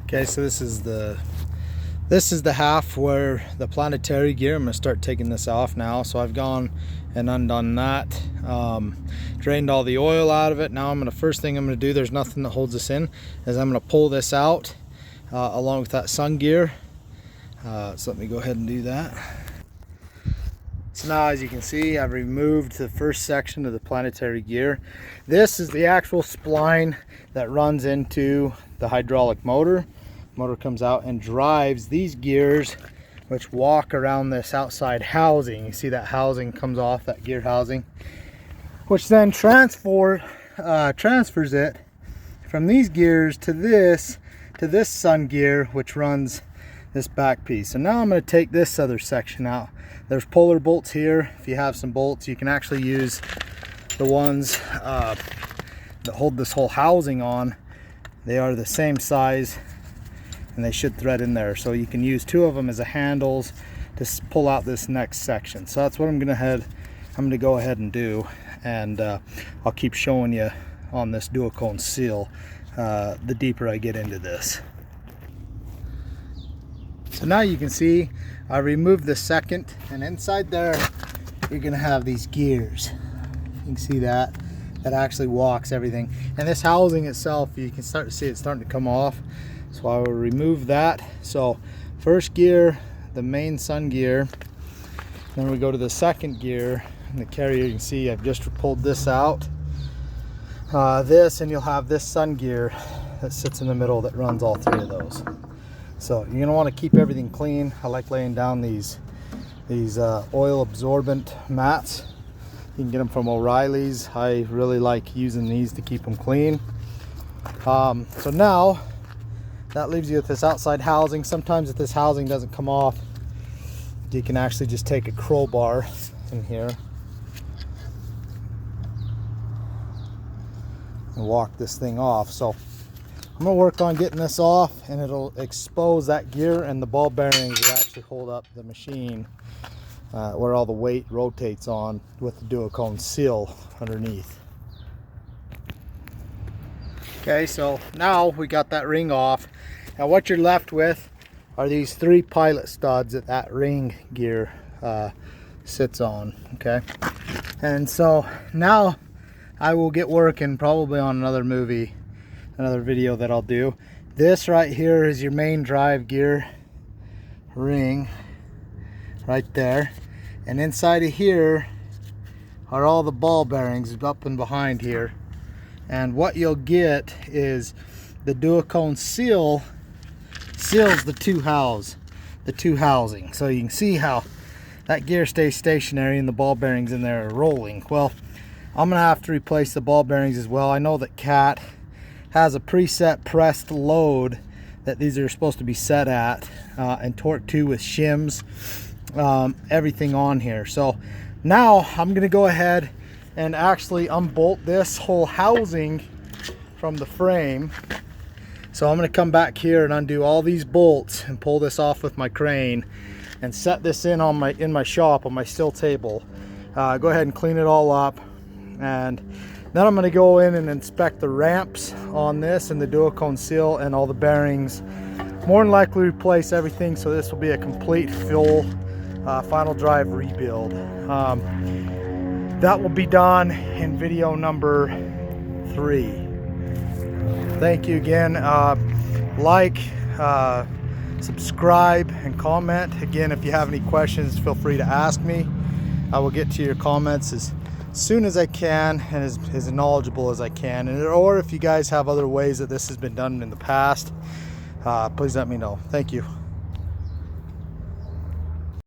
Okay, so this is the half where the planetary gear. I'm going to start taking this off now. So I've gone and undone that, drained all the oil out of it. Now first thing I'm going to do, there's nothing that holds this in, is I'm going to pull this out along with that sun gear. So let me go ahead and do that. So now, as you can see, I've removed the first section of the planetary gear. This is the actual spline that runs into the hydraulic motor. Motor comes out and drives these gears, which walk around this outside housing. You see that housing comes off, that gear housing, which then transfers it from these gears to this sun gear, which runs this back piece. So now I'm going to take this other section out. There's puller bolts here. If you have some bolts, you can actually use the ones that hold this whole housing on. They are the same size and they should thread in there. So you can use two of them as a handles to pull out this next section. So that's what I'm going to go ahead and do, and I'll keep showing you on this dual cone seal the deeper I get into this. So now you can see I removed the second, and inside there you're going to have these gears. You can see that actually walks everything, and this housing itself, you can start to see it's starting to come off. So I will remove that. So first gear, the main sun gear, then we go to the second gear, and the carrier, you can see I've just pulled this out, this, and you'll have this sun gear that sits in the middle that runs all three of those. So you're going to want to keep everything clean. I like laying down these oil absorbent mats. You can get them from O'Reilly's. I really like using these to keep them clean. So now that leaves you with this outside housing. Sometimes if this housing doesn't come off, you can actually just take a crowbar in here and walk this thing off. So I'm going to work on getting this off, and it'll expose that gear and the ball bearings that actually hold up the machine, where all the weight rotates on, with the dual cone seal underneath. Okay, so now we got that ring off, and what you're left with are these three pilot studs that ring gear sits on. Okay, and so now I will get working probably on another video that I'll do. This right here is your main drive gear ring right there, and inside of here are all the ball bearings up and behind here. And what you'll get is the dual cone seals the two housings. So you can see how that gear stays stationary and the ball bearings in there are rolling. Well, I'm gonna have to replace the ball bearings as well. I know that Cat has a preset pressed load that these are supposed to be set at, and torque to with shims, everything on here. So now I'm gonna go ahead and actually unbolt this whole housing from the frame. So I'm gonna come back here and undo all these bolts and pull this off with my crane and set this in my shop on my steel table. Go ahead and clean it all up, and then I'm going to go in and inspect the ramps on this and the dual cone seal and all the bearings. More than likely replace everything, so this will be a complete full final drive rebuild. That will be done in video number 3. Thank you again. Like, subscribe, and comment. Again, if you have any questions, feel free to ask me. I will get to your comments as soon as I can, and as knowledgeable as I can. Or if you guys have other ways that this has been done in the past, please let me know. Thank you.